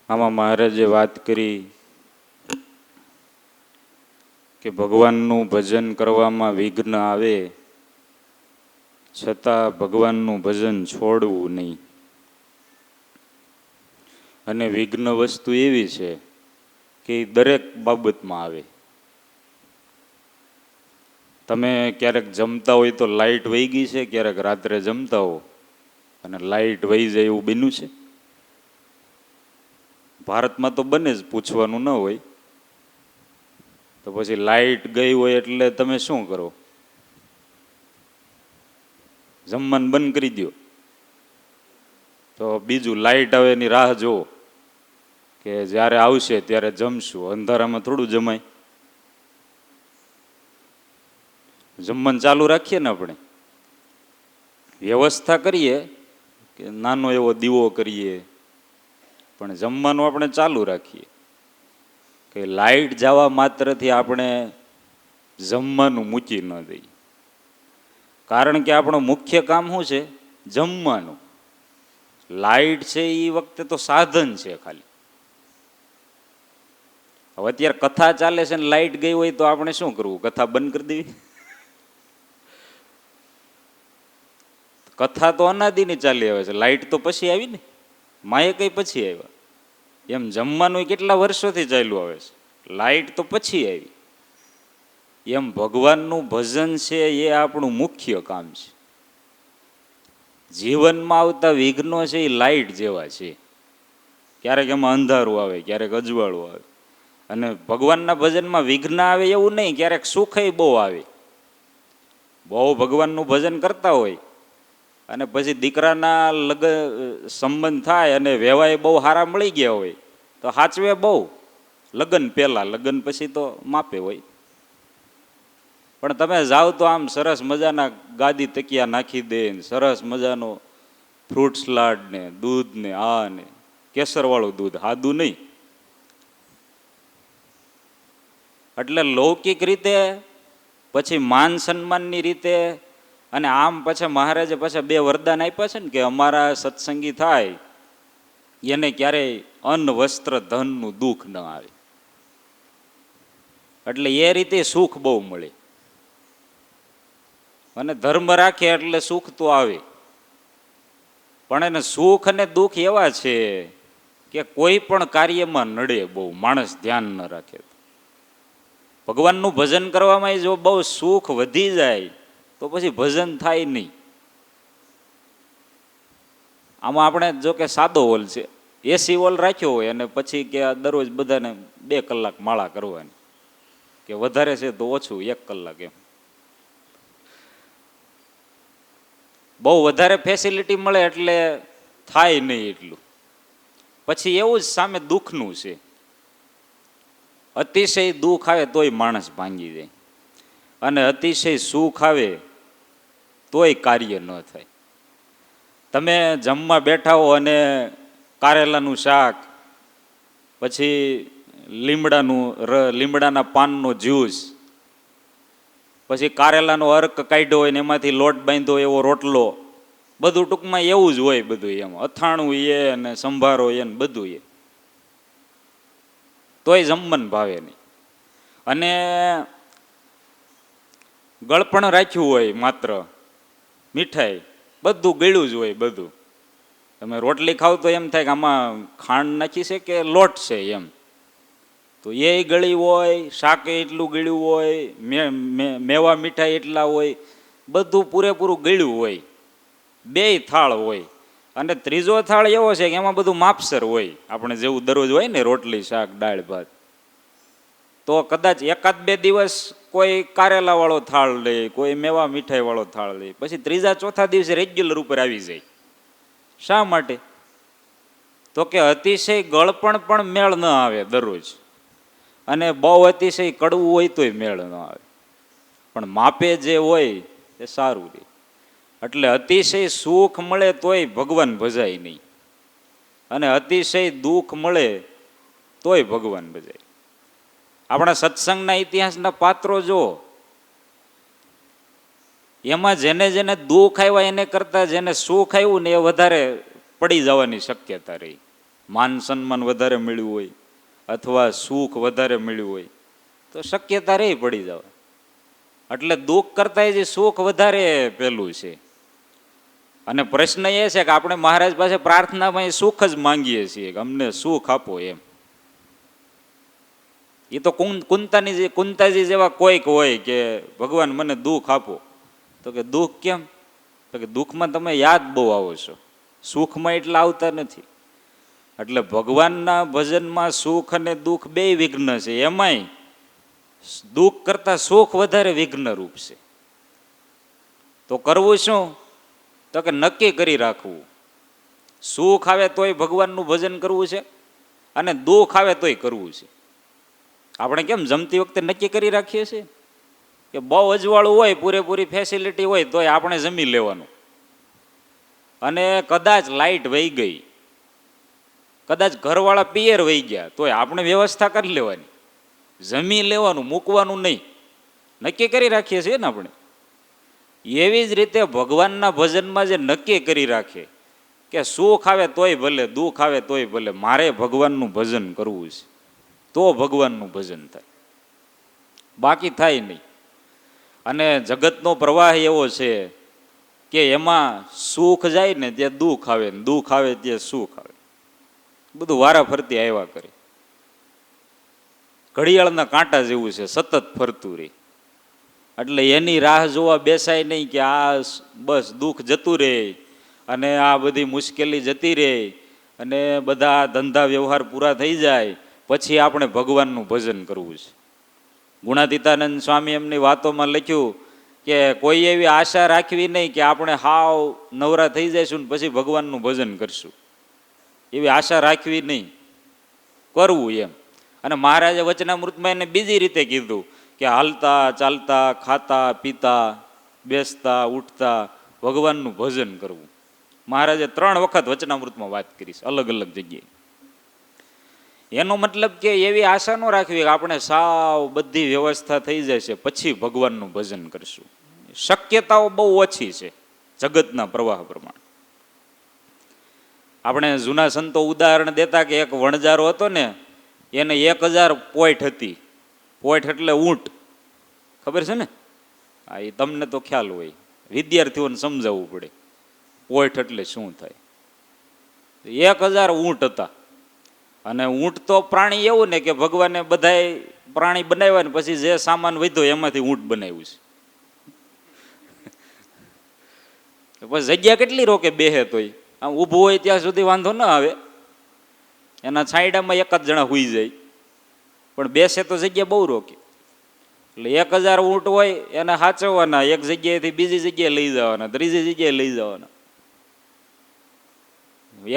આમાં મહારાજે વાત કરી કે ભગવાનનું ભજન કરવામાં વિઘ્ન આવે છતાં ભગવાનનું ભજન છોડવું નહીં. અને વિઘ્ન વસ્તુ એવી છે કે દરેક બાબતમાં આવે. તમે ક્યારેક જમતા હોય તો લાઇટ વહી ગઈ છે, ક્યારેક રાત્રે જમતા હો અને લાઇટ વહી જાય એવું બન્યું છે? ભારતમાં તો બને જ, પૂછવાનું ન હોય. તો પછી લાઇટ ગઈ હોય એટલે તમે શું કરો? જમવાનું બંધ કરી દો, તો બીજું લાઇટ આવે એની રાહ જુઓ કે જ્યારે આવશે ત્યારે જમશું. અંધારામાં થોડું જમાય. જમવાનું ચાલુ રાખીએ ને આપણે, વ્યવસ્થા કરીએ કે નાનો એવો દીવો કરીએ, પણ જમવાનું આપણે ચાલુ રાખીએ. કે લાઇટ જવા માત્રથી આપણે જમવાનું મૂકી ન દઈએ. કારણ કે આપણું મુખ્ય કામ શું છે? જમવાનું. લાઇટ છે એ વખતે તો સાધન છે ખાલી. હવે અત્યારે કથા ચાલે છે ને લાઇટ ગઈ હોય તો આપણે શું કરવું? કથા બંધ કરી દેવી? કથા તો અનાદિની ચાલી આવે છે, લાઇટ તો પછી આવી ને, માએ કઈ પછી આવ્યા. એમ જમવાનું કેટલા વર્ષોથી ચાલ્યું આવે છે, લાઇટ તો પછી આવી. એમ ભગવાનનું ભજન છે એ આપણું મુખ્ય કામ છે. જીવનમાં આવતા વિઘ્નો છે એ લાઇટ જેવા છે. ક્યારેક એમાં અંધારું આવે, ક્યારેક અજવાળું આવે. અને ભગવાનના ભજનમાં વિઘ્ન આવે એવું નહીં, ક્યારેક સુખય બહુ આવે. બહુ ભગવાનનું ભજન કરતા હોય અને પછી દીકરાના સંબંધ થાય અને વેવાય બહુ સારા મળી ગયા હોય તો સાચવે બહુ. લગ્ન પહેલાં, લગ્ન પછી તો માપે હોય. પણ તમે જાઓ તો આમ સરસ મજાના ગાદી તકિયા નાખી દે, સરસ મજાનો ફ્રૂટ સલાડ ને દૂધ ને આ ને કેસરવાળું દૂધ, સાદું નહીં. એટલે લૌકિક રીતે, પછી માન સન્માનની રીતે, અને આમ પછી મહારાજે પાછા 2 વરદાન આપ્યા છે ને કે અમારા સત્સંગી થાય એને ક્યારેય અન્ન વસ્ત્ર ધનનું દુઃખ ન આવે. એટલે એ રીતે સુખ બહુ મળે. અને ધર્મ રાખે એટલે સુખ તો આવે. પણ એને સુખ અને દુઃખ એવા છે કે કોઈ પણ કાર્યમાં નડે બહુ, માણસ ધ્યાન ન રાખે. ભગવાનનું ભજન કરવામાં જો બહુ સુખ વધી જાય તો પછી ભજન થાય નહીં. આમાં આપણે જો કે સાદો હોલ છે, એસી હોલ રાખ્યો હોય અને પછી કે દરરોજ બધાને 2 કલાક માળા કરવાની, કે વધારે છે તો ઓછું 1 કલાક, એમ બહુ વધારે ફેસિલિટી મળે એટલે થાય નહીં એટલું. પછી એવું જ સામે દુઃખનું છે. અતિશય દુઃખ આવે તોય માણસ ભાંગી જાય, અને અતિશય સુખ આવે તોય કાર્ય ન થાય. તમે જમવા બેઠા હો અને કારેલાનું શાક, પછી લીમડાના પાનનો જ્યુસ, પછી કારેલાનો અર્ક કાઢ્યો હોય ને એમાંથી લોટ બાંધ્યો એવો રોટલો, બધું ટૂંકમાં એવું જ હોય. બધું એમ અથાણું એ અને સંભારો એ ને બધું એ, તોય જમવાનું ભાવે નહીં. અને ગળપણ રાખ્યું હોય માત્ર મીઠાઈ, બધું ગળ્યું જ હોય. બધું તમે રોટલી ખાવ તો એમ થાય કે આમાં ખાંડ નાખી છે કે લોટ છે એમ. તો એ ગળી હોય, શાક એટલું ગળ્યું હોય, મેવા મીઠાઈ એટલા હોય, બધું પૂરેપૂરું ગળ્યું હોય. 2 થાળ હોય. અને ત્રીજો થાળ એવો છે કે એમાં બધું માપસર હોય, આપણે જેવું દરરોજ હોય ને રોટલી શાક દાળ ભાત. તો કદાચ 1-2 દિવસ કોઈ કારેલા વાળો થાળ લે, કોઈ મેવા મીઠાઈ વાળો થાળ લે, પછી 3-4 દિવસે રેગ્યુલર ઉપર આવી જાય. શા માટે? તો કે અતિશય ગળપણ પણ મેળ ન આવે દરરોજ, અને બહુ અતિશય કડવું હોય તોય મેળ ન આવે. પણ માપે જે હોય એ સારું રહે. એટલે અતિશય સુખ મળે તોય ભગવાન ભજાય નહીં, અને અતિશય દુઃખ મળે તોય ભગવાન ભજાય. આપણા સત્સંગના ઇતિહાસના પાત્રો જો, એમાં જેને જેને દુઃખ આવ્યા એને કરતા જેને સુખ આવ્યું ને એ વધારે પડી જવાની શક્યતા રહી. માન સન્માન વધારે મળ્યું હોય અથવા સુખ વધારે મળ્યું હોય તો શક્યતા રહી પડી જવા. એટલે દુઃખ કરતાં જે સુખ વધારે પેલું છે. અને પ્રશ્ન એ છે કે આપણે મહારાજ પાસે પ્રાર્થનામાં સુખ જ માંગીએ છીએ કે અમને સુખ આપો એમ. એ તો કુંતાજી જેવા કોઈક હોય કે ભગવાન મને દુઃખ આપો, તો કે દુઃખ કેમ? તો કે દુઃખમાં તમે યાદ બહુ આવો છો, સુખમાં એટલા આવતા નથી. એટલે ભગવાનના ભજનમાં સુખ અને દુઃખ બે વિઘ્ન છે. એમાંય દુઃખ કરતા સુખ વધારે વિઘ્નરૂપ છે. તો કરવું શું? તો કે નક્કી કરી રાખવું. સુખ આવે તોય ભગવાનનું ભજન કરવું છે અને દુઃખ આવે તોય કરવું છે. આપણે કેમ જમતી વખતે નક્કી કરી રાખીએ છીએ કે બહુ અજવાળું હોય, પૂરેપૂરી ફેસિલિટી હોય તોય આપણે જમી લેવાનું. અને કદાચ લાઇટ વહી ગઈ, કદાચ ઘરવાળા પિયર વહી ગયા તોય આપણે વ્યવસ્થા કરી લેવાની, જમી લેવાનું, મૂકવાનું નહીં. નક્કી કરી રાખીએ છીએ ને આપણે. એવી જ રીતે ભગવાનના ભજનમાં જે નક્કી કરી રાખે કે સુખ આવે તોય ભલે, દુઃખ આવે તોય ભલે, મારે ભગવાનનું ભજન કરવું છે, તો ભગવાનનું ભજન થાય, બાકી થાય નહીં. અને જગતનો પ્રવાહ એવો છે કે એમાં સુખ જાય ને ત્યાં દુઃખ આવે, ને દુઃખ આવે ત્યાં સુખ આવે. બધું વારા ફરતી આવ્યા કરે. ઘડિયાળના કાંટા જેવું છે, સતત ફરતું રહે. એટલે એની રાહ જોવા બેસાય નહીં કે આ બસ દુઃખ જતું રહે અને આ બધી મુશ્કેલી જતી રહે અને બધા ધંધા વ્યવહાર પૂરા થઈ જાય પછી આપણે ભગવાનનું ભજન કરવું છે. ગુણાતીતાનંદ સ્વામી એમની વાતોમાં લખ્યું કે કોઈ એવી આશા રાખવી નહીં કે આપણે હાવ નવરા થઈ જઈશું ને પછી ભગવાનનું ભજન કરશું. એવી આશા રાખવી નહીં, કરવું એમ. અને મહારાજે વચનામૃતમાં એને બીજી રીતે કીધું કે હાલતા ચાલતા ખાતા પીતા બેસતા ઉઠતા ભગવાનનું ભજન કરવું. મહારાજે 3 વખત વચનામૃતમાં વાત કરી છે, અલગ અલગ જગ્યાએ. એનો મતલબ કે એવી આશા ન રાખવી કે આપણે સાવ બધી વ્યવસ્થા થઈ જશે પછી ભગવાનનું ભજન કરશું. શક્યતાઓ બહુ ઓછી છે જગતના પ્રવાહ પ્રમાણે. આપણે જૂના સંતો ઉદાહરણ દેતા કે એક વણજારો હતો ને, એને 1000 પોઈટ હતી. પોઈટ એટલે ઊંટ, ખબર છે ને? હા, એ તમને તો ખ્યાલ હોય, વિદ્યાર્થીઓને સમજાવવું પડે પોઈટ એટલે શું થાય. 1000 ઊંટ હતા. અને ઊંટ તો પ્રાણી એવું ને કે ભગવાને બધાય પ્રાણી બનાવ્યા ને પછી જે સામાન વધ્યો એમાંથી ઊંટ બનાવ્યું છે. પછી જગ્યા કેટલી રોકે બેહે તોય, આમ ઊભું હોય ત્યાં સુધી વાંધો ન આવે, એના છાંયડામાં 1 જ જણા હુઈ જાય, પણ બેસે તો જગ્યા બહુ રોકે. એટલે 1000 ઊંટ હોય એને સાચવવાના, એક જગ્યાએથી બીજી જગ્યાએ લઈ જવાના, ત્રીજી જગ્યાએ લઈ જવાના.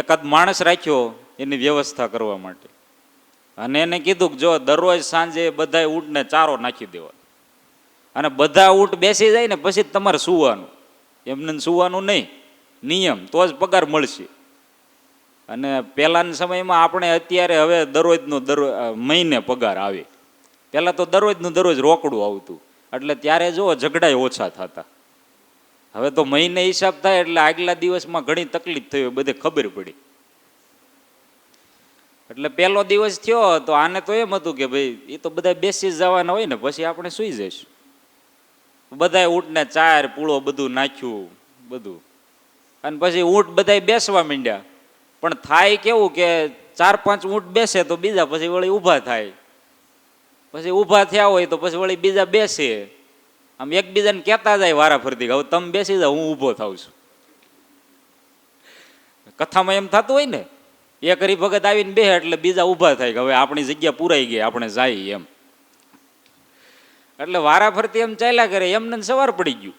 એકાદ માણસ રાખ્યો એની વ્યવસ્થા કરવા માટે, અને એને કીધું કે જો દરરોજ સાંજે બધા ઊંટને ચારો નાખી દેવાનો, અને બધા ઊંટ બેસી જાય ને પછી તમારે સુવાનું, એમને સુવાનું નહીં, નિયમ, તો જ પગાર મળશે. અને પહેલાના સમયમાં આપણે અત્યારે હવે દરરોજનો મહિને પગાર આવે, પહેલાં તો દરરોજનું દરરોજ રોકડું આવતું, એટલે ત્યારે જો ઝઘડાય ઓછા થતા. હવે તો મહિને હિસાબ થાય એટલે આગલા દિવસમાં ઘણી તકલીફ થઈ હોય, બધે ખબર પડી. એટલે પહેલો દિવસ થયો તો આને તો એમ હતું કે ભાઈ એ તો બધા બેસી જવાના હોય ને પછી આપણે સુઈ જઈશું. બધા ઊંટને ચાર પૂળો બધું નાખ્યું બધું, અને પછી ઊંટ બધા બેસવા માંડ્યા. પણ થાય કેવું કે 4-5 ઊંટ બેસે તો બીજા પછી વળી ઊભા થાય, પછી ઊભા થયા હોય તો પછી વળી બીજા બેસે. આમ એકબીજાને કહેતા જાય વારા ફરતી, હવે તમે બેસી જાઓ, હું ઊભો થાઉં છું. કથામાં એમ થતું હોય ને, એક હરિભગત આવીને બેસે એટલે બીજા ઊભા થાય કે હવે આપણી જગ્યા પૂરાઈ ગઈ, આપણે જાય એમ. એટલે વારા ફરતી એમ ચાલ્યા કરે, એમને સવાર પડી ગયું,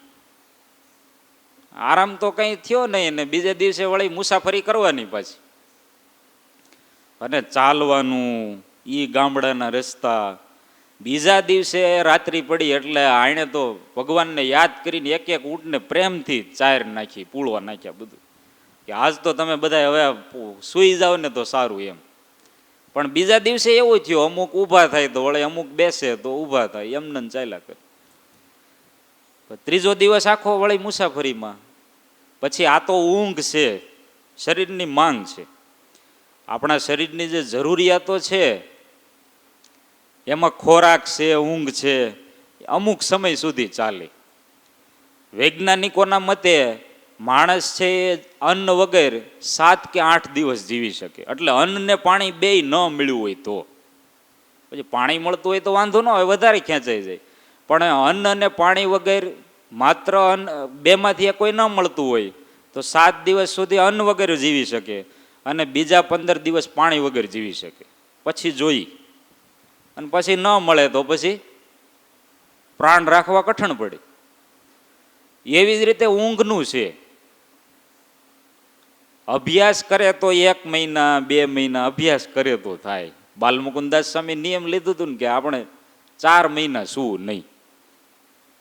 આરામ તો કઈ થયો નહીં. ને બીજે દિવસે વળી મુસાફરી કરવાની પાછી, અને ચાલવાનું ઈ ગામડાના રસ્તા. બીજા દિવસે રાત્રિ પડી એટલે આણે તો ભગવાનને યાદ કરીને એક ઊંટને પ્રેમથી ચાર નાખી, પૂળવા નાખ્યા બધું, કે આજ તો તમે બધા હવે સુઈ જાઓ ને તો સારું એમ. પણ બીજા દિવસે એવું થયું, અમુક ઊભા થાય તો વળે, અમુક બેસે તો ઊભા થાય, એમને ચાલ્યા કરે. ત્રીજો દિવસ આખો વળી મુસાફરીમાં. પછી આ તો ઊંઘ છે, શરીરની માંગ છે. આપણા શરીરની જે જરૂરિયાતો છે એમાં ખોરાક છે, ઊંઘ છે, અમુક સમય સુધી ચાલે. વૈજ્ઞાનિકોના મતે માણસ છે એ અન્ન વગર 7 કે 8 દિવસ જીવી શકે. એટલે અન્ન ને પાણી બેય ન મળ્યું હોય તો. પછી પાણી મળતું હોય તો વાંધો ન હોય, વધારે ખેંચાઈ જાય. પણ અન્ન અને પાણી વગર માત્ર અન્ન બેમાંથી કોઈ ન મળતું હોય તો 7 દિવસ સુધી અન્ન વગર જીવી શકે અને બીજા 15 દિવસ પાણી વગર જીવી શકે. પછી જોઈ અને પછી ન મળે તો પછી પ્રાણ રાખવા કઠણ પડે. એવી જ રીતે ઊંઘનું છે. અભ્યાસ કરે તો 1 મહિના 2 મહિના અભ્યાસ કરે તો થાય. બાલમુકુદાસ સ્વામી નિયમ લીધું હતું ને કે આપણે 4 મહિના સૂવું નહીં.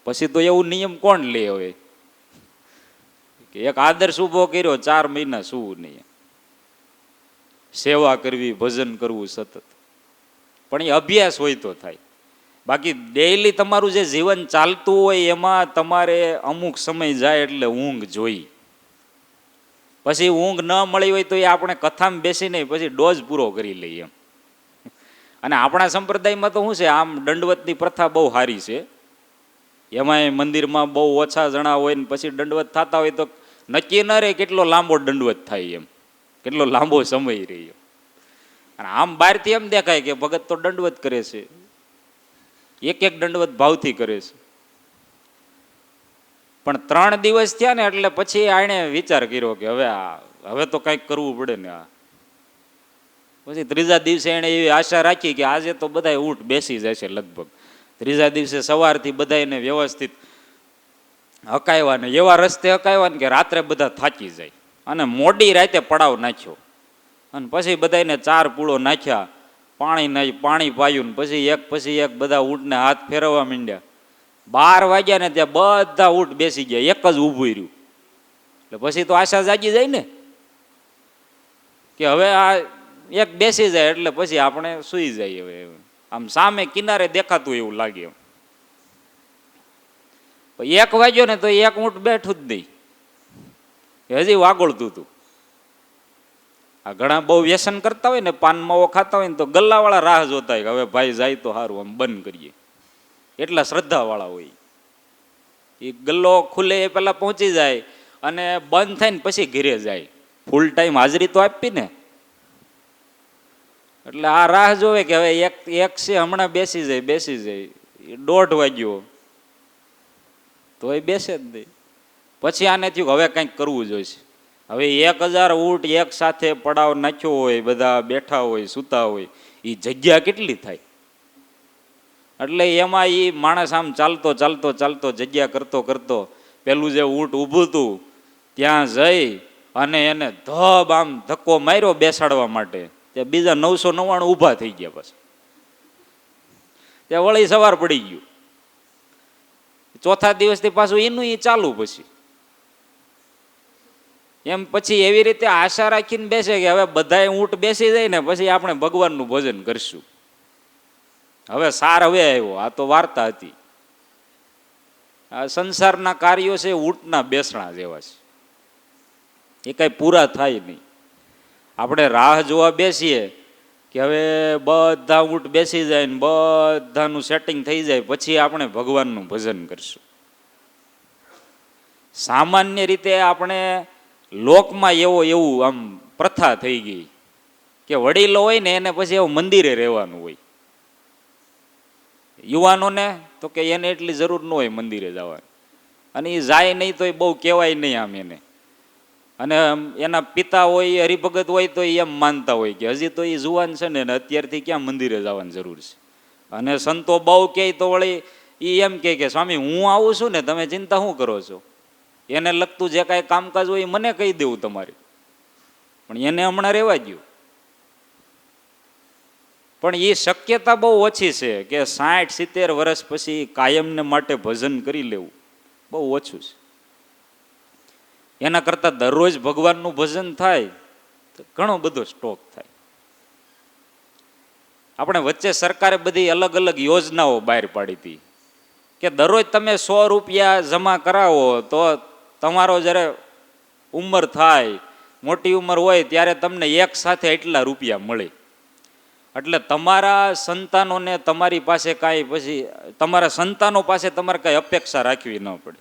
પછી તો એવું નિયમ કોણ લે હવે? કે એક આદર્શ ઊભો કર્યો, 4 મહિના સૂવું નહીં. સેવા કરવી, ભજન કરવું સતત. પણ એ અભ્યાસ હોય તો થાય. બાકી ડેઈલી તમારું જે જીવન ચાલતું હોય એમાં તમારે અમુક સમય જાય એટલે ઊંઘ જોઈ. પછી ઊંઘ ન મળી હોય તો એ આપણે કથામાં બેસીને પછી ડોઝ પૂરો કરી લઈએ એમ. અને આપણા સંપ્રદાયમાં તો શું છે, આમ દંડવતની પ્રથા બહુ સારી છે. એમાંય મંદિરમાં બહુ ઓછા જણા હોય ને પછી દંડવત થતા હોય તો નક્કી ન રહે કેટલો લાંબો દંડવત થાય એમ, કેટલો લાંબો સમય રહે. અને આમ બહારથી એમ દેખાય કે ભગત તો દંડવત કરે છે, એક દંડવત ભાવથી કરે છે. પણ 3 દિવસ થયા ને એટલે પછી આણે વિચાર કર્યો કે હવે તો કંઈક કરવું પડે ને. પછી 3જા દિવસે એણે એવી આશા રાખી કે આજે તો બધા ઊંટ બેસી જશે લગભગ. 3જા દિવસે સવારથી બધાને વ્યવસ્થિત હકાવ્યા ને એવા રસ્તે હકાવ્યા ને કે રાત્રે બધા થાકી જાય. અને મોડી રાતે પડાવ નાખ્યો અને પછી બધાને 4 પૂળો નાખ્યા, પાણી પાયું ને પછી એક બધા ઊંટને હાથ ફેરવવા માંડ્યા. 12 વાગ્યા ને ત્યાં બધા ઊંટ બેસી ગયા, એક જ ઊભું રહ્યું. એટલે પછી તો આશા જાગી જાય ને કે હવે આ એક બેસી જાય એટલે પછી આપણે સૂઈ જાય. હવે આમ સામે કિનારે દેખાતું એવું લાગે. 1 વાગ્યો ને તો એક ઊંટ બેઠું જ નહીં, હજી વાગોળતું હતું. આ ઘણા બહુ વ્યસન કરતા હોય ને, પાન માવો ખાતા હોય ને તો ગલ્લાવાળા રાહ જોતા હોય કે હવે ભાઈ જાય તો સારું, આમ બંધ કરીએ. એટલા શ્રદ્ધાવાળા હોય. એ ગલ્લો ખુલે એ પહેલા પહોંચી જાય અને બંધ થાય ને પછી ઘરે જાય. ફૂલ ટાઈમ હાજરી તો આપી ને. એટલે આ રાહ જોવે કે હવે એક છે હમણાં બેસી જાય. 1:30 વાગ્યો તો એ બેસે જ નહીં. પછી આને થયું હવે કંઈક કરવું જોઈશે. હવે 1000 ઊંટ એક સાથે પડાવ નાખ્યો હોય, બધા બેઠા હોય, સૂતા હોય, એ જગ્યા કેટલી થાય? એટલે એમાં એ માણસ આમ ચાલતો જગ્યા કરતો પેલું જે ઊંટ ઊભું હતું ત્યાં જઈ અને એને આમ ધક્કો માર્યો બેસાડવા માટે. ત્યાં બીજા 999 ઊભા થઈ ગયા. પછી ત્યાં વળી સવાર પડી ગયું. 4થા દિવસથી પાછું એનું એ ચાલુ. પછી એમ પછી એવી રીતે આશા રાખીને બેસે કે હવે બધા ઊંટ બેસી જાય ને પછી આપણે ભગવાનનું ભજન કરશું. હવે સાર હવે આવ્યો. આ તો વાર્તા હતી. આ સંસારના કાર્યો છે ઊંટના બેસણા જેવા છે, એ કઈ પૂરા થાય નહીં. આપણે રાહ જોવા બેસીએ કે હવે બધા ઊંટ બેસી જાય ને બધાનું સેટિંગ થઈ જાય પછી આપણે ભગવાનનું ભજન કરશું. સામાન્ય રીતે આપણે લોકમાં એવું આમ પ્રથા થઈ ગઈ કે વડીલો હોય ને એને પછી એવું મંદિરે રહેવાનું હોય. યુવાનોને તો કે એને એટલી જરૂર ન હોય મંદિરે જવાની, અને એ જાય નહીં તો એ બહુ કહેવાય નહીં આમ એને. અને એના પિતા હોય હરિભગત હોય તો એમ માનતા હોય કે હજી તો એ જુવાન છે ને અત્યારથી ક્યાં મંદિરે જવાની જરૂર છે. અને સંતો બહુ કહે તો વળી એ એમ કે સ્વામી હું આવું છું ને, તમે ચિંતા શું કરો છો? એને લગતું જે કાંઈ કામકાજ હોય એ મને કહી દેવું તમારે. પણ એને હમણાં રહેવા દો. પણ એ શક્યતા બહુ ઓછી છે કે 60-70 વર્ષ પછી કાયમને માટે ભજન કરી લેવું બહુ ઓછું છે. એના કરતાં દરરોજ ભગવાનનું ભજન થાય તો ઘણો બધો સ્ટોક થાય. આપણે વચ્ચે સરકારે બધી અલગ અલગ યોજનાઓ બહાર પાડી હતી કે દરરોજ તમે 100 રૂપિયા જમા કરાવો તો તમારો જ્યારે ઉંમર થાય મોટી ઉંમર હોય ત્યારે તમને એક સાથે એટલા રૂપિયા મળે. એટલે તમારા સંતાનોને તમારી પાસે કાંઈ પછી તમારા સંતાનો પાસે તમારે કાંઈ અપેક્ષા રાખવી ન પડે.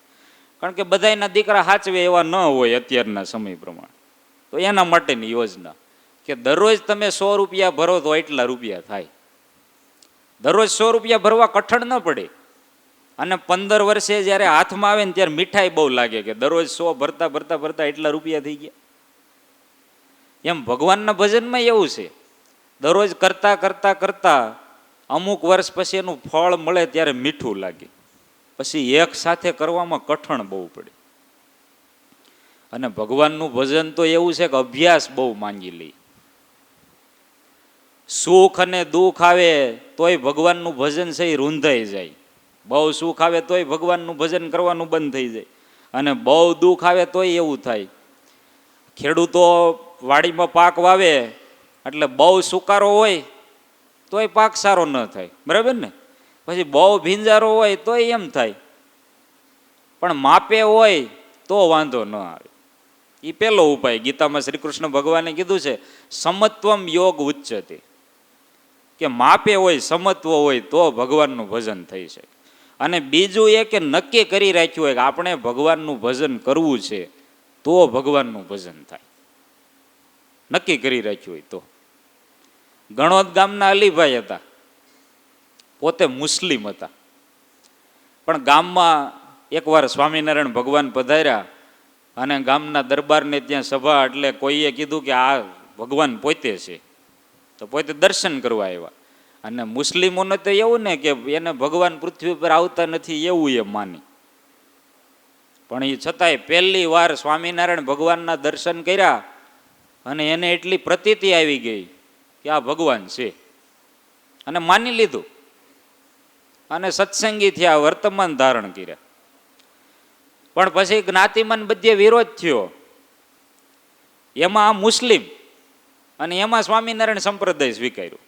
કારણ કે બધાયના દીકરા સાચવે એવા ન હોય અત્યારના સમય પ્રમાણે. તો એના માટેની યોજના કે દરરોજ તમે 100 રૂપિયા ભરો તો એટલા રૂપિયા થાય. દરરોજ 100 રૂપિયા ભરવા કઠણ ન પડે. અને 15 વર્ષે જ્યારે હાથમાં આવે ને ત્યારે મીઠાઈ બહુ લાગે કે દરરોજ 100 ભરતા ભરતા ભરતા એટલા રૂપિયા થઈ ગયા. એમ ભગવાનના ભજનમાં એવું છે, દરરોજ કરતા કરતા કરતા અમુક વર્ષ પછી એનું ફળ મળે ત્યારે મીઠું લાગે, પછી એક સાથે કરવામાં કઠણ બહુ પડે. અને ભગવાનનું ભજન તો એવું છે કે અભ્યાસ બહુ માંગી લે. સુખ અને દુઃખ આવે તોય ભગવાનનું ભજન છે એ રૂંધાઈ જાય. બહુ સુખ આવે તોય ભગવાનનું ભજન કરવાનું બંધ થઈ જાય. અને બહુ દુઃખ આવે તોય એવું થાય. ખેડૂતો વાડીમાં પાક વાવે એટલે બહુ સુકારો હોય તોય પાક સારો ન થાય, બરાબર ને? પછી બહુ ભીંજારો હોય તોય એમ થાય. પણ માપે હોય તો વાંધો ન આવે. એ પહેલો ઉપાય ગીતામાં શ્રી કૃષ્ણ ભગવાને કીધું છે, સમત્વમ યોગ ઉચ્ચતે, કે માપે હોય સમત્વ હોય તો ભગવાનનું ભજન થઈ શકે. અને બીજું એ કે નક્કી કરી રાખ્યું હોય કે આપણે ભગવાનનું ભજન કરવું છે તો ભગવાનનું ભજન થાય. નક્કી કરી રાખ્યું હોય તો. ગણોદ ગામના અલીભાઈ હતા, પોતે મુસ્લિમ હતા, પણ ગામમાં એકવાર સ્વામિનારાયણ ભગવાન પધાર્યા અને ગામના દરબારને ત્યાં સભા, એટલે કોઈએ કીધું કે આ ભગવાન પોતે છે, તો પોતે દર્શન કરવા આવ્યા. અને મુસ્લિમોને તો એવું ને કે એને ભગવાન પૃથ્વી પર આવતા નથી એવું એ માની. પણ એ છતાંય પહેલી વાર સ્વામિનારાયણ ભગવાનના દર્શન કર્યા અને એને એટલી પ્રતીતિ આવી ગઈ કે આ ભગવાન છે, અને માની લીધું. અને સત્સંગી થયા, વર્તમાન ધારણ કર્યા. પણ પછી જ્ઞાતિમાં બધે વિરોધ થયો, એમાં આ મુસ્લિમ અને એમાં સ્વામિનારાયણ સંપ્રદાય સ્વીકાર્યું.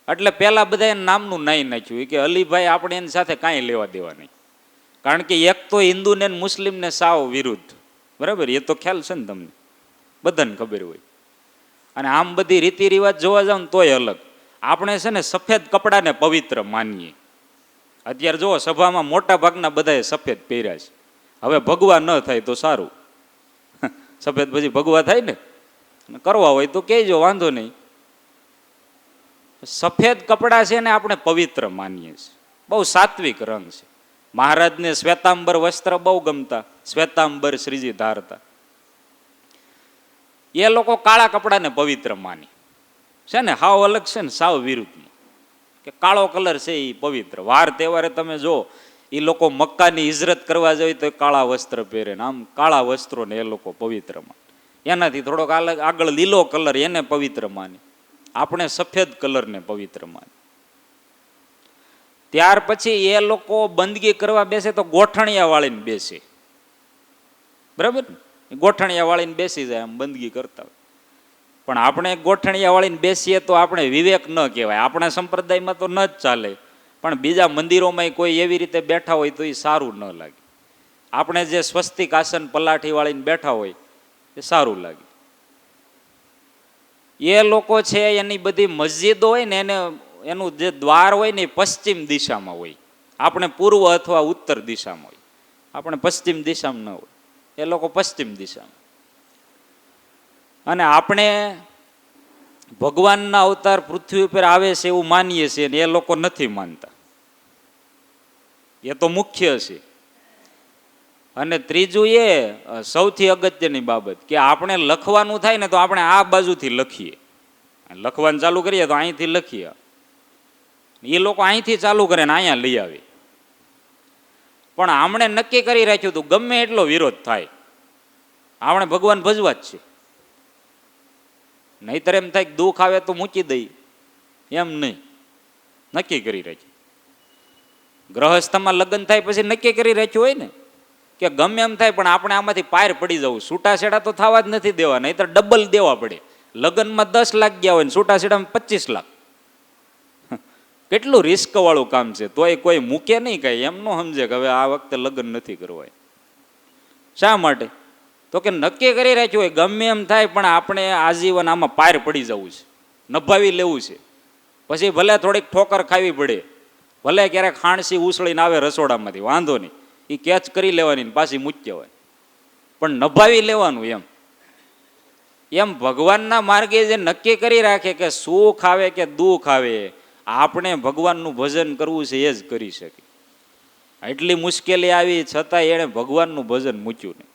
એટલે પેલા બધા નામનું નાઈ નાખ્યું કે અલીભાઈ આપણે એની સાથે કાંઈ લેવા દેવા નહીં. કારણ કે એક તો હિન્દુને મુસ્લિમને સાવ વિરુદ્ધ, બરાબર? એ તો ખ્યાલ છે ને તમને, બધાને ખબર હોય. અને આમ બધી રીતિ રિવાજ જોવા જાવ ને તોય અલગ. આપણે છે ને સફેદ કપડાને પવિત્ર માનીએ. અત્યારે જુઓ સભામાં મોટા ભાગના બધાએ સફેદ પહેર્યા છે. હવે ભગવા ન થાય તો સારું. સફેદ પછી ભગવા થાય ને, કરવા હોય તો કહેજો, વાંધો નહીં. સફેદ કપડાં છે ને આપણે પવિત્ર માનીએ છીએ, બહુ સાત્વિક રંગ છે. મહારાજને શ્વેતાંબર વસ્ત્ર બહુ ગમતા, શ્વેતાંબર શ્રીજી ધારતા. એ લોકો કાળા કપડાને પવિત્ર માની છે ને, હાવ અલગ છે ને, સાવ વિરુદ્ધમાં કે કાળો કલર છે એ પવિત્ર. વાર તહેવારે તમે જો એ લોકો મક્કાની હિજરત કરવા જાય તો કાળા વસ્ત્ર પહેરે ને, આમ કાળા વસ્ત્રોને એ લોકો પવિત્ર માને. એનાથી થોડોક આગળ લીલો કલર એને પવિત્ર માને, આપણે સફેદ કલરને પવિત્ર માને. ત્યાર પછી એ લોકો બંદગી કરવા બેસે તો ગોઠણિયા વાળીને બેસે, બરાબર? ગોઠણિયા વાળીને બેસી જાય, આમ બંદગી કરતા હોય. પણ આપણે ગોઠણિયા વાળીને બેસીએ તો આપણે વિવેક ન કહેવાય. આપણા સંપ્રદાયમાં તો ન જ ચાલે, પણ બીજા મંદિરોમાં કોઈ એવી રીતે બેઠા હોય તો એ સારું ન લાગે. આપણે જે સ્વસ્તિક આસન પલાઠી વાળીને બેઠા હોય એ સારું લાગે. એ લોકો છે એની બધી મસ્જિદો હોય ને એનું જે દ્વાર હોય ને એ પશ્ચિમ દિશામાં હોય, આપણે પૂર્વ અથવા ઉત્તર દિશામાં હોય, આપણે પશ્ચિમ દિશામાં ન હોય, એ લોકો પશ્ચિમ દિશામાં. અને આપણે ભગવાનના અવતાર પૃથ્વી ઉપર આવે છે એવું માનીએ છીએ ને એ લોકો નથી માનતા. એ તો મુખ્ય છે. અને ત્રીજું એ સૌથી અગત્યની બાબત કે આપણે લખવાનું થાય ને તો આપણે આ બાજુથી લખીએ. લખવાનું ચાલુ કરીએ તો અહીંથી લખીએ. એ લોકો અહીંથી ચાલુ કરે ને અહીંયા લઈ આવે. પણ આપણે નક્કી કરી રાખ્યું હતું ગમે એટલો વિરોધ થાય આપણે ભગવાન ભજવા જ છે. નહીતર એમ થાય કે દુઃખ આવે તો મૂકી દઈ, એમ નહીં. નક્કી કરી રાખ્યું. ગ્રહસ્થમાં લગ્ન થાય પછી નક્કી કરી રાખ્યું હોય ને કે ગમે એમ થાય પણ આપણે આમાંથી પાર પડી જવું, છૂટાછેડા તો થવા જ નથી દેવા, નહીતર ડબલ દેવા પડે. લગ્નમાં 10 લાખ ગયા હોય ને છૂટાછેડામાં 25 લાખ. કેટલું રિસ્ક વાળું કામ છે. તોય કોઈ મૂકે નહીં, કઈ એમ ન સમજે કે હવે આ વખતે લગ્ન નથી કરવા. શા માટે? તો તો કે નક્કી કરી રાખ્યું હોય ગમે એમ થાય પણ આપણે આજીવન આમાં પાર પડી જવું છે, નભાવી લેવું છે. પછી ભલે થોડીક ઠોકર ખાવી પડે, ભલે ક્યારેક ખાણસી ઉછળીને આવે રસોડામાંથી, વાંધો નહીં, એ કેચ કરી લેવાની પાછી મૂકી હોય, પણ નભાવી લેવાનું. એમ ભગવાનના માર્ગે જે નક્કી કરી રાખે કે સુખ આવે કે દુઃખ આવે, આપણે ભગવાનનું ભજન કરવું છે એ જ કરી શકે. એટલી મુશ્કેલી આવી છતાં એણે ભગવાનનું ભજન મૂક્યું નહીં.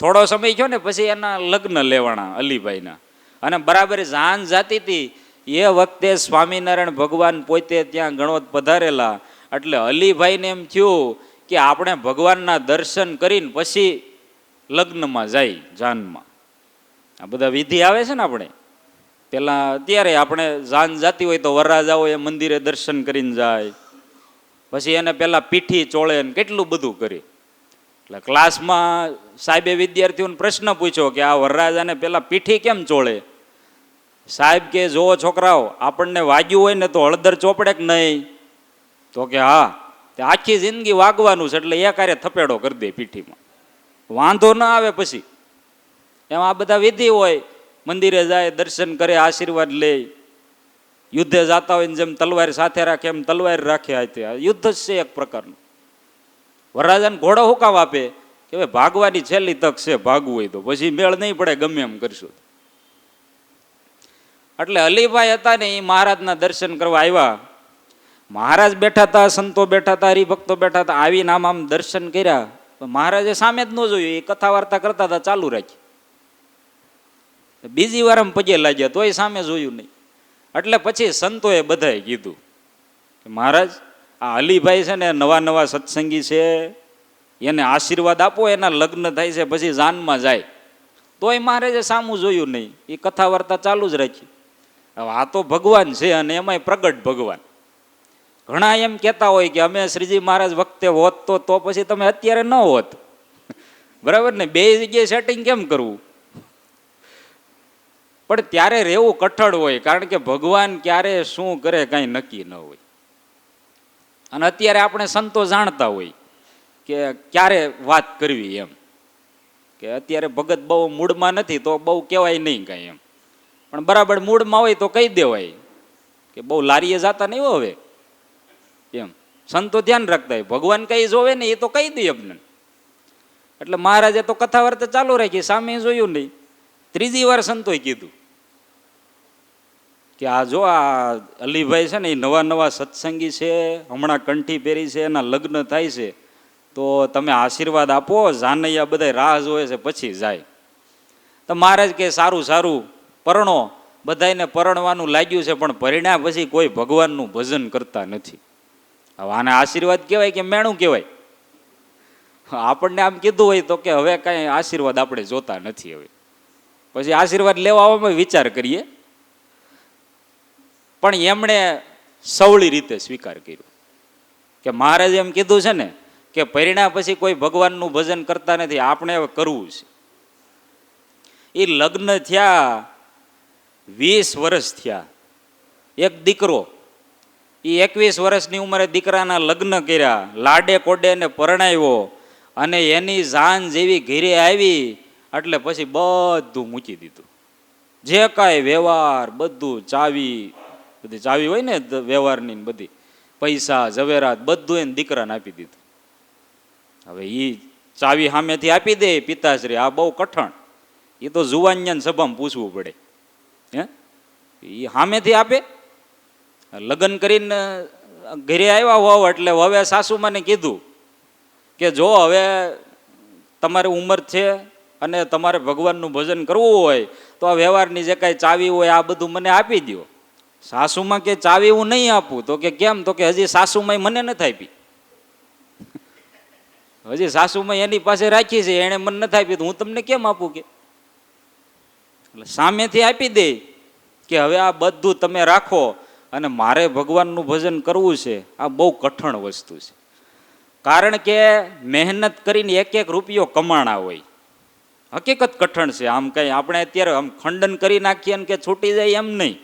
થોડો સમય થયો ને પછી એના લગ્ન લેવાના અલીભાઈના, અને બરાબર જાન જાતી હતી એ વખતે સ્વામિનારાયણ ભગવાન પોતે ત્યાં ગણોત પધારેલા. એટલે અલીભાઈને એમ થયું કે આપણે ભગવાનના દર્શન કરીને પછી લગ્નમાં જાય જાનમાં. આ બધા વિધિ આવે છે ને, આપણે પેલા અત્યારે આપણે જાન જાતી હોય તો વરરાજાઓ એ મંદિરે દર્શન કરીને જાય, પછી એને પેલા પીઠી ચોળે ને કેટલું બધું કરે. એટલે ક્લાસમાં સાહેબે વિદ્યાર્થીઓને પ્રશ્ન પૂછ્યો કે આ વરરાજાને પેલા પીઠી કેમ ચોળે? સાહેબ કે જો છોકરાઓ, આપણને વાગ્યું હોય ને તો હળદર ચોપડે કે નહીં? તો કે હા, તે આખી જિંદગી વાગવાનું છે એટલે એક હારે થપેડો કરી દે પીઠીમાં, વાંધો ન આવે. પછી એમાં આ બધા વિધિ હોય, મંદિરે જાય, દર્શન કરે, આશીર્વાદ લે. યુદ્ધે જતા હોય ને જેમ તલવાર સાથે રાખે એમ તલવાર રાખે. યુદ્ધ જ છે એક પ્રકારનું. વરરાજાને ઘોડો હું કામ આપે કે ભાઈ ભાગવાની છેલ્લી તક છે, ભાગવું હોય તો, પછી મેળ નહીં પડે ગમે એમ કરશું. એટલે અલીભાઈ હતા ને એ મહારાજના દર્શન કરવા આવ્યા. મહારાજ બેઠા હતા, સંતો બેઠા હતા, હરિભક્તો બેઠા હતા. આવીને આમ દર્શન કર્યા. મહારાજે સામે જ ન જોયું, એ કથા વાર્તા કરતા હતા, ચાલુ રાખી. બીજી વાર આમ પગે લાગ્યા તોય સામે જોયું નહીં. એટલે પછી સંતોએ બધાએ કીધું કે મહારાજ, આ અલીભાઈ છે ને નવા નવા સત્સંગી છે, એને આશીર્વાદ આપો, એના લગ્ન થાય છે પછી જાનમાં જાય. તોય મહારાજે સામું જોયું નહીં, એ કથા વાર્તા ચાલુ જ રાખી. હવે આ તો ભગવાન છે, અને એમાંય પ્રગટ ભગવાન. ઘણા એમ કહેતા હોય કે અમે શ્રીજી મહારાજ વખતે હોત તો પછી તમે અત્યારે ન હોત. બરાબર ને? બે જગ્યાએ સેટિંગ કેમ કરવું? પણ ત્યારે રહેવું કઠણ હોય, કારણ કે ભગવાન ક્યારે શું કરે કાંઈ નક્કી ન હોય. અને અત્યારે આપણે સંતો જાણતા હોય કે ક્યારે વાત કરવી, એમ કે અત્યારે ભગત બહુ મૂડમાં નથી તો બહુ કહેવાય નહીં કાંઈ એમ, પણ બરાબર મૂડમાં હોય તો કહી દેવાય કે બહુ લારીએ જતા નહીં હવે એમ. સંતો ધ્યાન રાખતા હોય, ભગવાન કઈ જોવે ને એ તો કહી દે અમને. એટલે મહારાજે તો કથા વાર્તા ચાલુ રાખી, સામે જોયું નહીં. ત્રીજી વાર સંતોએ કીધું કે આ જો આ અલીભાઈ છે ને એ નવા નવા સત્સંગી છે, હમણાં કંઠી પહેરી છે, એના લગ્ન થાય છે, તો તમે આશીર્વાદ આપો, જાનૈયા બધા રાહ જોવે છે પછી જાય. તો મહારાજ કે સારું સારું, પરણો. બધાને પરણવાનું લાગ્યું છે, પણ પરિણ્યા પછી કોઈ ભગવાનનું ભજન કરતા નથી. હવે આને આશીર્વાદ કહેવાય કે મેણું કહેવાય? આપણને આમ કીધું હોય તો કે હવે કાંઈ આશીર્વાદ આપણે જોતા નથી. હવે પછી આશીર્વાદ લેવા આવવામાં વિચાર કરીએ. પણ એમણે સવળી રીતે સ્વીકાર કર્યો કે મહારાજે એમ કીધું છે ને કે પરિણા પછી કોઈ ભગવાનનું ભજન કરતા નથી, આપણે હવે કરવું છે. એ લગ્ન થયા 20 વર્ષ થયા. એક દીકરો, એ 21 વર્ષની ઉંમરે દીકરાના લગ્ન કર્યા, લાડે કોડે ને પરણાવ્યો, અને એની જાન જેવી ઘેરે આવી એટલે પછી બધું મૂકી દીધું. જે કાંઈ વ્યવહાર બધું, ચાવી, બધી ચાવી હોય ને વ્યવહારની, બધી પૈસા ઝવેરાત બધું એને દીકરાને આપી દીધું. હવે એ ચાવી સામેથી આપી દે પિતાશ્રી, આ બહુ કઠણ. એ તો જુવાનિયાને સભામાં પૂછવું પડે. હે, એ સામેથી આપે? લગ્ન કરીને ઘરે આવ્યા હોવ એટલે હવે સાસુમાને કીધું કે જો હવે તમારી ઉંમર છે અને તમારે ભગવાનનું ભજન કરવું હોય તો આ વ્યવહારની જે કાંઈ ચાવી હોય આ બધું મને આપી દો. સાસુમાં કે ચાવી હું નહીં આપું. તો કે કેમ? તો કે હજી સાસુમાં મને નથી આપી. હજી સાસુમાં એની પાસે રાખી છે, એણે મને નથી આપી, તો હું તમને કેમ આપું? કે એટલે સામેથી આપી દે કે હવે આ બધું તમે રાખો અને મારે ભગવાનનું ભજન કરવું છે. આ બહુ કઠણ વસ્તુ છે, કારણ કે મહેનત કરીને એક એક રૂપિયો કમાણા હોય. હકીકત કઠણ છે. આમ કંઈ આપણે અત્યારે આમ ખંડન કરી નાખીએ કે છૂટી જાય એમ નહીં.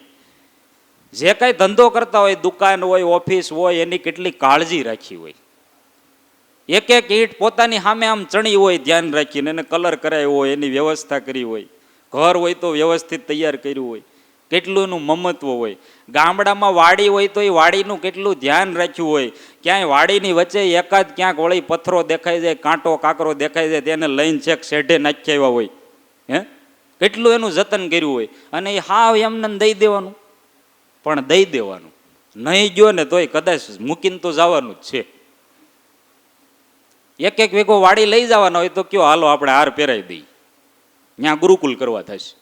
જે કાંઈ ધંધો કરતા હોય, દુકાન હોય, ઓફિસ હોય, એની કેટલી કાળજી રાખી હોય. એક એક ઈંટ પોતાની સામે આમ ચણી હોય, ધ્યાન રાખીને એને કલર કરાયો હોય, એની વ્યવસ્થા કરી હોય, ઘર હોય તો વ્યવસ્થિત તૈયાર કર્યું હોય, કેટલું એનું મમત્વ હોય. ગામડામાં વાડી હોય તો એ વાડીનું કેટલું ધ્યાન રાખ્યું હોય. ક્યાંય વાડીની વચ્ચે એકાદ ક્યાંક વળી પથ્થરો દેખાઈ જાય, કાંટો કાંકરો દેખાઈ જાય, તેને લઈને છેક શેઢે નાખી આવ્યા હોય. હે, કેટલું એનું જતન કર્યું હોય. અને એ હાવ એમને દઈ દેવાનું, પણ દઈ દેવાનું નહીં ગયો ને તોય કદાચ મૂકીને તો જવાનું જ છે. એક એક વીઘો વાડી લઈ જવાના હોય તો કયો હાલો આપણે હાર પહેરાવી દઈએ, ત્યાં ગુરુકુલ કરવા થશે.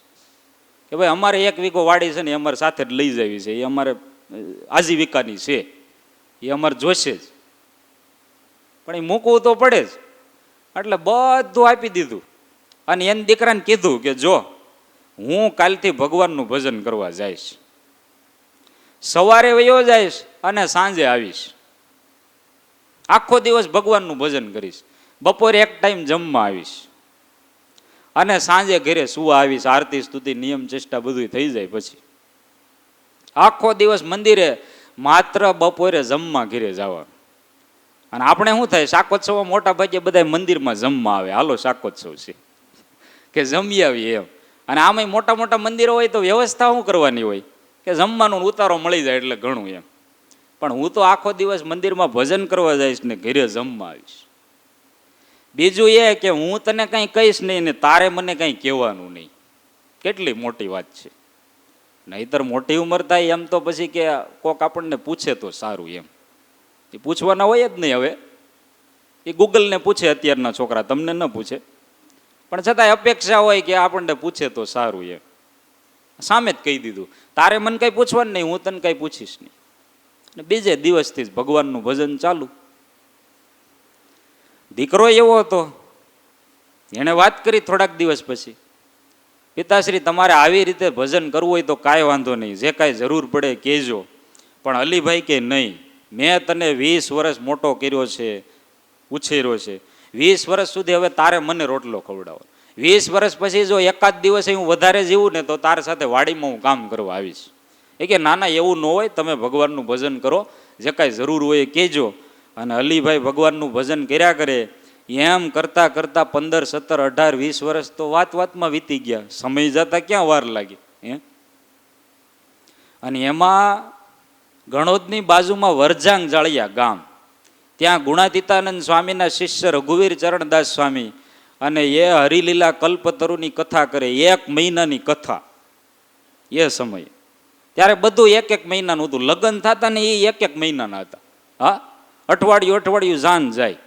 કે ભાઈ અમારે એક વીઘો વાડી છે ને અમારે સાથે જ લઈ જવી છે, એ અમારે આજીવિકાની છે, એ અમારે જોશે જ, પણ એ મૂકવું તો પડે જ. એટલે બધું આપી દીધું અને એને દીકરાને કીધું કે જો હું કાલથી ભગવાનનું ભજન કરવા જઈશ, સવારે વયો જઈશ અને સાંજે આવીશ, આખો દિવસ ભગવાનનું ભજન કરીશ, બપોરે એક ટાઈમ જમવા આવીશ અને સાંજે ઘરે સુવા આવીશ. આરતી સ્તુતિ નિયમ ચેષ્ટા બધું થઈ જાય પછી આખો દિવસ મંદિરે, માત્ર બપોરે જમવા ઘરે જવાનું. અને આપણે શું થાય, શાકોત્સવમાં મોટા ભાગે બધા મંદિરમાં જમવા આવે, હાલો શાકોત્સવ છે કે જમી આવીએ એમ. અને આમાં મોટા મોટા મંદિરો હોય તો વ્યવસ્થા શું કરવાની હોય કે જમવાનું ઉતારો મળી જાય એટલે ઘણું એમ. પણ હું તો આખો દિવસ મંદિરમાં ભજન કરવા જઈશ ને ઘરે જમવા આવીશ. બીજું એ કે હું તને કંઈ કહીશ નહીં ને તારે મને કંઈ કહેવાનું નહીં. કેટલી મોટી વાત છે. નહીતર મોટી ઉંમર થાય એમ તો પછી કે કોક આપણને પૂછે તો સારું એમ, એ પૂછવાના હોય જ નહીં. હવે એ ગૂગલને પૂછે, અત્યારના છોકરા તમને ન પૂછે, પણ છતાંય અપેક્ષા હોય કે આપણને પૂછે તો સારું એમ. સામે જ કહી દીધું, તારે મને કંઈ પૂછવાનું નહીં, હું તને કંઈ પૂછીશ નહીં. અને બીજે દિવસથી જ ભગવાનનું ભજન ચાલુ. દીકરો એવો હતો, એણે વાત કરી થોડાક દિવસ પછી, પિતાશ્રી તમારે આવી રીતે ભજન કરવું હોય તો કાંઈ વાંધો નહીં, જે કાંઈ જરૂર પડે કહેજો. પણ અલીભાઈ કે નહીં, મેં તને 20 વર્ષ મોટો કર્યો છે, ઉછેર્યો છે, 20 વર્ષ સુધી હવે તારે મને રોટલો ખવડાવો. 20 વર્ષ પછી જો એકાદ દિવસે હું વધારે જીવું ને તો તારા સાથે વાડીમાં હું કામ કરવા આવીશ. એ કે ના ના એવું ન હોય, તમે ભગવાનનું ભજન કરો, જે કાંઈ જરૂર હોય એ કહેજો. અને અલીભાઈ ભગવાનનું ભજન કર્યા કરે. એમ કરતાં કરતાં 15, 17, 18, 20 વર્ષ તો વાતમાં વીતી ગયા. સમય જતા ક્યાં વાર લાગી હે. અને એમાં ગણોદની બાજુમાં વરજાંગ જાળિયા ગામ, ત્યાં ગુણાતીતાનંદ સ્વામીના શિષ્ય રઘુવીર ચરણદાસ સ્વામી અને એ હરિલીલા કલ્પતરુની કથા કરે. 1 મહિનાની કથા એ સમયે. ત્યારે બધું 1-1 મહિનાનું હતું. લગ્ન થતા ને એ 1-1 મહિનાના હતા. હા, અઠવાડિયું જાન જાય.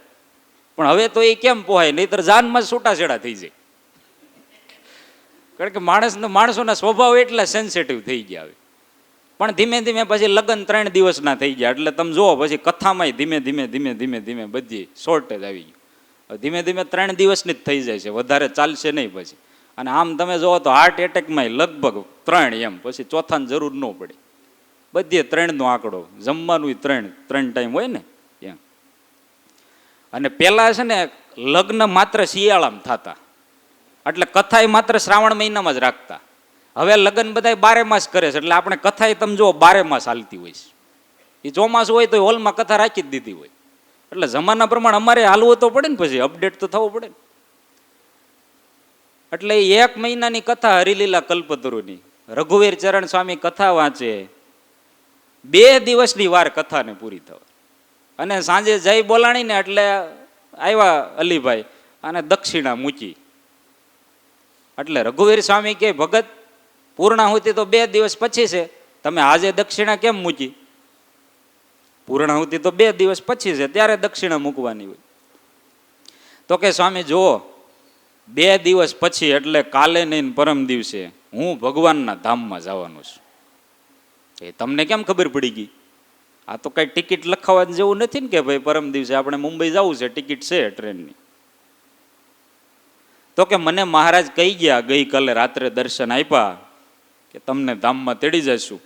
પણ હવે તો એ કેમ પોહાય, નહીતર જાનમાં જ છૂટાછેડા થઈ જાય. કારણ કે માણસોના સ્વભાવ એટલા સેન્સિટિવ થઈ ગયા. હવે પણ ધીમે ધીમે પછી લગ્ન 3 દિવસના થઈ ગયા. એટલે તમે જુઓ પછી કથામાં ધીમે ધીમે બધી શોર્ટેજ આવી ગયું. ધીમે ધીમે 3 દિવસની જ થઈ જાય છે, વધારે ચાલશે નહીં પછી. અને આમ તમે જુઓ તો હાર્ટ એટેકમાં લગભગ 3 એમ, પછી ચોથાની જરૂર ન પડે. બધી 3નો આંકડો, જમવાનું 3 ટાઈમ હોય ને એમ. અને પેલા છે ને લગ્ન માત્ર શિયાળામાં થતા, એટલે કથાએ માત્ર શ્રાવણ મહિનામાં જ રાખતા. હવે લગ્ન બધા 12 માસ કરે છે, એટલે આપણે કથાએ તમે જુઓ 12 માસ હાલતી હોય છે. એ ચોમાસું હોય તો હોલમાં કથા રાખી જ દીધી હોય. એટલે જમાના પ્રમાણે અમારે હાલવું તો પડે ને, પછી અપડેટ તો થવું પડે ને. એટલે 1 મહિનાની કથા હરિલીલા કલ્પતરુની. રઘુવીર ચરણ સ્વામી કથા વાંચે, 2 દિવસની વાર કથાને પૂરી થવા. અને સાંજે જય બોલાણી ને એટલે આવ્યા અલીભાઈ અને દક્ષિણા મૂકી. એટલે રઘુવીર સ્વામી કે ભગત, પૂર્ણાહુતિ તો 2 દિવસ પછી છે, તમે આજે દક્ષિણા કેમ મૂકી? પૂર્ણાહુતિ તો 2 દિવસ પછી છે, ત્યારે દક્ષિણા મૂકવાની હોય. તો કે સ્વામી જુઓ, 2 દિવસ પછી એટલે કાલે નહીં પરમ દિવસે હું ભગવાનના ધામમાં જવાનું છું. એ તમને કેમ ખબર પડી ગઈ? આ તો કઈ ટિકિટ લખાવવા જેવું નથી ને કે ભાઈ પરમ દિવસે આપણે મુંબઈ જવું છે, ટિકિટ છે ટ્રેનની. તો કે મને મહારાજ કહી ગયા ગઈકાલે રાત્રે દર્શન આપ્યા કે તમને ધામમાં તેડી જશું.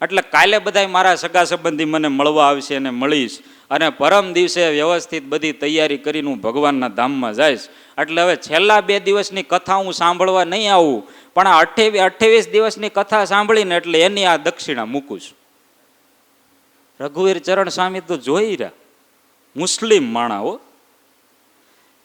એટલે કાલે બધા મારા સગા સંબંધી મને મળવા આવશે અને મળીશ, અને પરમ દિવસે વ્યવસ્થિત બધી તૈયારી કરીને હું ભગવાનના ધામમાં જઈશ. એટલે હવે છેલ્લા 2 દિવસની કથા હું સાંભળવા નહીં આવું, પણ આ 28 દિવસની કથા સાંભળીને એટલે એની આ દક્ષિણા મૂકું છું. રઘુવીર ચરણ સ્વામી તો જોઈ રહ્યા, મુસ્લિમ માણા હો,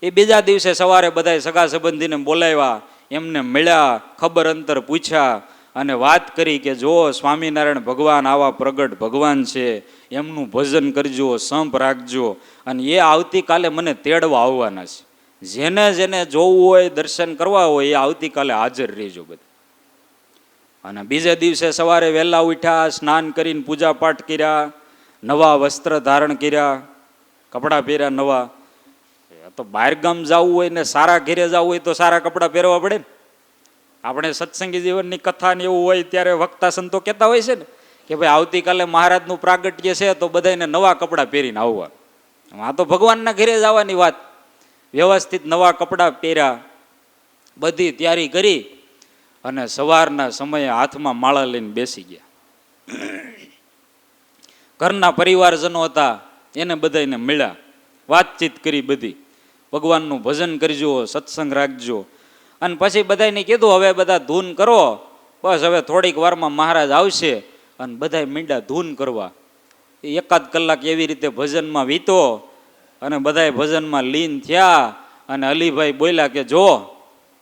એ બીજા દિવસે સવારે બધાય સગા સંબંધીને બોલાવ્યા, એમને મળ્યા, ખબર અંતર પૂછ્યા અને વાત કરી કે જો સ્વામિનારાયણ ભગવાન આવા પ્રગટ ભગવાન છે, એમનું ભજન કરજો, સંપ રાખજો, અને એ આવતીકાલે મને તેડવા આવવાના છે. જેને જેને જોવું હોય, દર્શન કરવા હોય, એ આવતીકાલે હાજર રહેજો બધા. અને બીજે દિવસે સવારે વહેલા ઉઠ્યા, સ્નાન કરીને પૂજા પાઠ કર્યા, નવા વસ્ત્ર ધારણ કર્યા, કપડાં પહેર્યા નવા. તો બહાર ગામ જવું હોય ને સારા ઘેરે જવું હોય તો સારા કપડાં પહેરવા પડે ને. આપણે સત્સંગી જીવનની કથા ને એવું હોય ત્યારે વક્તા સંતો કહેતા હોય છે ને કે ભાઈ આવતીકાલે મહારાજનું પ્રાગટ્ય છે તો બધાને નવા કપડાં પહેરીને આવવા. આ તો ભગવાનના ઘેરે જવાની વાત. વ્યવસ્થિત નવા કપડાં પહેર્યા, બધી તૈયારી કરી અને સવારના સમયે હાથમાં માળા લઈને બેસી ગયા. ઘરના પરિવારજનો હતા એને બધાને મળ્યા, વાતચીત કરી બધી, ભગવાનનું ભજન કરજો, સત્સંગ રાખજો. અને પછી બધાને કીધું હવે બધા ધૂન કરો, બસ હવે થોડીક વારમાં મહારાજ આવશે. અને બધા મીંડા ધૂન કરવા. એકાદ કલાક એવી રીતે ભજનમાં વીતો અને બધાએ ભજનમાં લીન થયા. અને અલીભાઈ બોલ્યા કે જો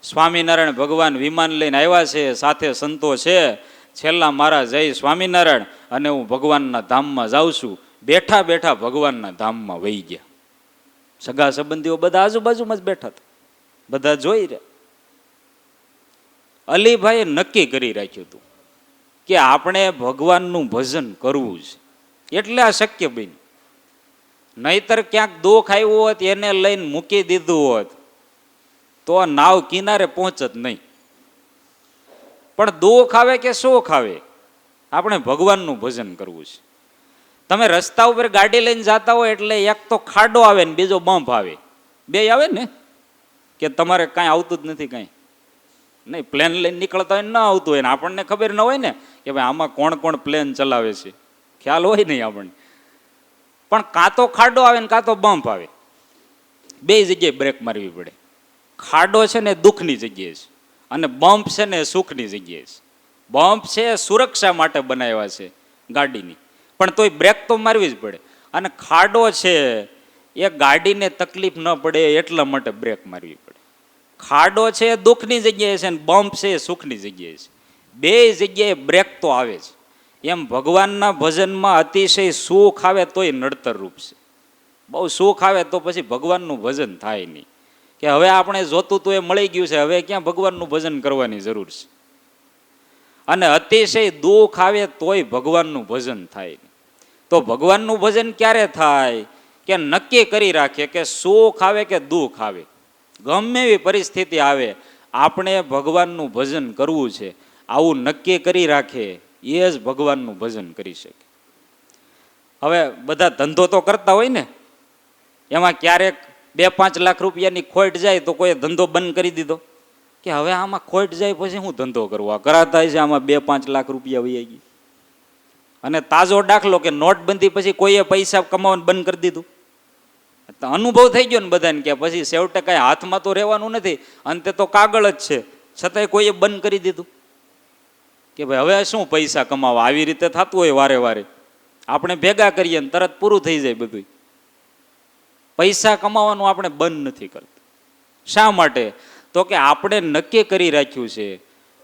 સ્વામિનારાયણ ભગવાન વિમાન લઈને આવ્યા છે, સાથે સંતો છે, છેલ્લા મારા જય સ્વામિનારાયણ, અને હું ભગવાનના ધામમાં જાઉં છું. બેઠા બેઠા ભગવાનના ધામમાં વહી ગયા. સગા સંબંધીઓ બધા આજુબાજુમાં જ બેઠા હતા, બધા જોઈ રહ્યા. અલીભાઈએ નક્કી કરી રાખ્યું હતું કે આપણે ભગવાનનું ભજન કરવું છે, એટલે આ શક્ય બન્યું. નહીતર ક્યાંક દુઃખ આવ્યું હોત, એને લઈને મૂકી દીધું હોત તો આ નાવ કિનારે પહોંચત નહીં. પણ દુઃખ આવે કે સુખ આવે, આપણે ભગવાનનું ભજન કરવું છે. તમે રસ્તા ઉપર ગાડી લઈને જતા હોય એટલે એક તો ખાડો આવે ને બીજો બમ્પ આવે, બે આવે ને, કે તમારે કાંઈ આવતું જ નથી કાંઈ નહીં. પ્લેન લઈને નીકળતા હોય ન આવતું હોય ને આપણને ખબર ન હોય ને કે ભાઈ આમાં કોણ કોણ પ્લેન ચલાવે છે, ખ્યાલ હોય નહીં આપણને. પણ કાં તો ખાડો આવે ને કાં તો બમ્પ આવે, બે જગ્યાએ બ્રેક મારવી પડે. ખાડો છે ને દુઃખની જગ્યાએ છે અને બમ્પ છે ને સુખની જગ્યાએ છે. બમ્પ છે સુરક્ષા માટે બનાવ્યા છે ગાડીની, પણ તોય બ્રેક તો મારવી જ પડે. અને ખાડો છે એ ગાડીને તકલીફ ન પડે એટલા માટે બ્રેક મારવી પડે. ખાડો છે દુઃખની જગ્યાએ છે ને બમ્પ છે સુખની જગ્યાએ છે. બે જગ્યાએ બ્રેક તો આવે છે. એમ ભગવાનના ભજનમાં અતિશય સુખ આવે તોય નડતર રૂપ છે. બહુ સુખ આવે તો પછી ભગવાનનું ભજન થાય નહીં. કે હવે આપણે જોતું તો એ મળી ગયું છે, હવે ક્યાં ભગવાનનું ભજન કરવાની જરૂર છે. અને અતિશય દુઃખ આવે તોય ભગવાનનું ભજન થાય નહીં. તો ભગવાનનું ભજન ક્યારે થાય કે નક્કી કરી રાખીએ કે સુખ આવે કે દુઃખ આવે, ગમે એવી પરિસ્થિતિ આવે, આપણે ભગવાનનું ભજન કરવું છે, આવું નક્કી કરી રાખે એ જ ભગવાનનું ભજન કરી શકે. હવે બધા ધંધો તો કરતા હોય ને, એમાં ક્યારેક 2-5 લાખ રૂપિયાની ખોટ જાય તો કોઈ ધંધો બંધ કરી દીધો કે હવે આમાં ખોટ જાય પછી હું ધંધો કરવો, આ કરાતા છે આમાં 2-5 લાખ રૂપિયા વહી ગઈ. અને તાજો દાખલો કે નોટબંધી પછી કોઈએ પૈસા કમાવાનું બંધ કરી દીધું. અનુભવ થઈ ગયો ને બધાને કે પછી છેવટે કાંઈ હાથમાં તો રહેવાનું નથી, અંતે તો કાગળ જ છે, છતાંય કોઈએ બંધ કરી દીધું કે ભાઈ હવે શું પૈસા કમાવા. આવી રીતે થતું હોય વારે વારે, આપણે ભેગા કરીએ ને તરત પૂરું થઈ જાય બધું. પૈસા કમાવાનું આપણે બંધ નથી કરતા. શા માટે? તો કે આપણે નક્કી કરી રાખ્યું છે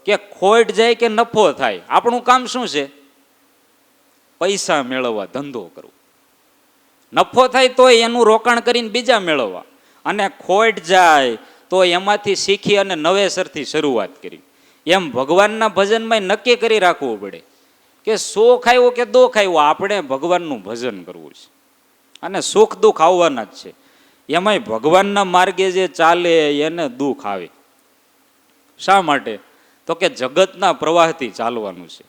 કે ખોટ જાય કે નફો થાય, આપણું કામ શું છે? પૈસા મેળવવા, ધંધો કરવો. નફો થાય તો એનું રોકાણ કરીને બીજા મેળવવા, અને ખોટ જાય તો એમાંથી શીખી અને નવેસરથી શરૂઆત કરી. એમ ભગવાનના ભજનમાં નક્કી કરી રાખવું પડે કે સુખ આવ્યું કે દુઃખ આવ્યું, આપણે ભગવાનનું ભજન કરવું છે. અને સુખ દુઃખ આવવાના જ છે. એમાંય ભગવાનના માર્ગે જે ચાલે એને દુઃખ આવે. શા માટે? તો કે જગતના પ્રવાહથી ચાલવાનું છે.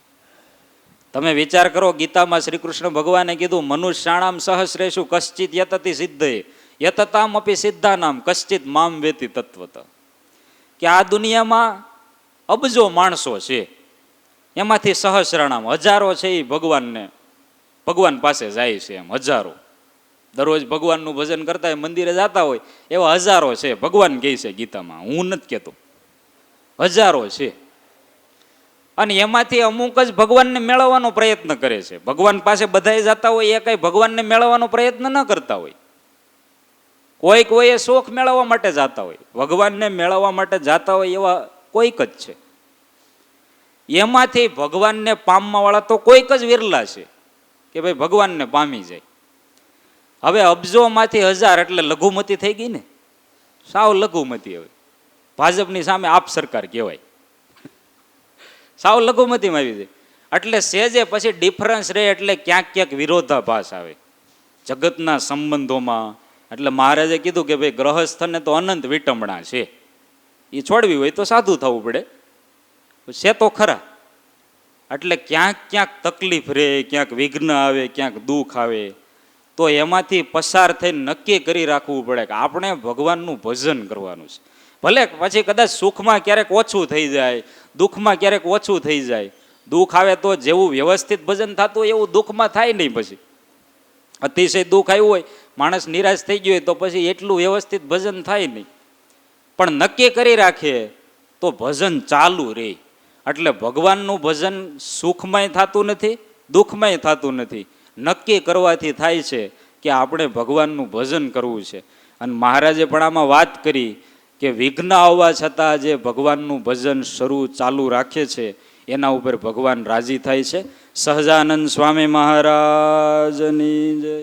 તમે વિચાર કરો, ગીતામાં શ્રી કૃષ્ણ ભગવાને કીધું મનુષ્યાણામ સહસ્રેષુ કશ્ચિત યતતિ સિદ્ધે યતતામ અપી સિદ્ધાનામ કશ્ચિત મામ વેતિ તત્વત. કે આ દુનિયામાં અબજો માણસો છે, એમાંથી સહસ્રાણામ હજારો છે એ ભગવાન પાસે જાય છે. એમ હજારો દરરોજ ભગવાનનું ભજન કરતા હોય, મંદિરે જતા હોય એવા હજારો છે. ભગવાન કહે છે ગીતામાં, હું નથી કહેતો, હજારો છે. અને એમાંથી અમુક જ ભગવાનને મેળવવાનો પ્રયત્ન કરે છે. ભગવાન પાસે બધાય જતા હોય એ કઈ ભગવાનને મેળવવાનો પ્રયત્ન ન કરતા હોય. કોઈક હોય એ સુખ મેળવવા માટે જાતા હોય, ભગવાનને મેળવવા માટે જાતા હોય એવા કોઈક જ છે. એમાંથી ભગવાનને પામવા વાળા તો કોઈક જ વિરલા છે કે ભાઈ ભગવાનને પામી જાય. હવે અબજોમાંથી 1000 એટલે લઘુમતી થઈ ગઈ ને, સાવ લઘુમતી. હવે ભાજપની સામે આપ સરકાર કહેવાય, સાવ લઘુમતીમાં આવી જાય. એટલે સેજે પછી ડિફરન્સ રહે એટલે ક્યાંક ક્યાંક વિરોધાભાસ આવે જગતના સંબંધોમાં. એટલે મહારાજે કીધું કે ભાઈ ગ્રહસ્થને તો અનંત વિટંબણા છે, એ છોડવી હોય તો સાધુ થવું પડે છે તો ખરા. એટલે ક્યાંક ક્યાંક તકલીફ રહે, ક્યાંક વિઘ્ન આવે, ક્યાંક દુઃખ આવે, તો એમાંથી પસાર થઈને નક્કી કરી રાખવું પડે કે આપણે ભગવાનનું ભજન કરવાનું છે. ભલે પછી કદાચ સુખમાં ક્યારેક ઓછું થઈ જાય, દુઃખમાં ક્યારેક ઓછું થઈ જાય. દુઃખ આવે તો જેવું વ્યવસ્થિત ભજન થતું હોય એવું દુઃખમાં થાય નહીં. પછી અતિશય દુઃખ આવ્યું હોય, માણસ નિરાશ થઈ ગયો હોય તો પછી એટલું વ્યવસ્થિત ભજન થાય નહીં. પણ નક્કી કરી રાખીએ તો ભજન ચાલુ રહે. એટલે ભગવાનનું ભજન સુખમય થતું નથી, દુઃખમય થતું નથી. નક્કી કરવાથી થાય છે કે આપણે ભગવાનનું ભજન કરવું છે. અને મહારાજે પણ આમાં વાત કરી કે વિઘ્ન આવવા છતાં જે ભગવાનનું ભજન શરૂ ચાલુ રાખે છે એના ઉપર ભગવાન રાજી થાય છે. સહજાનંદ સ્વામી મહારાજની જય.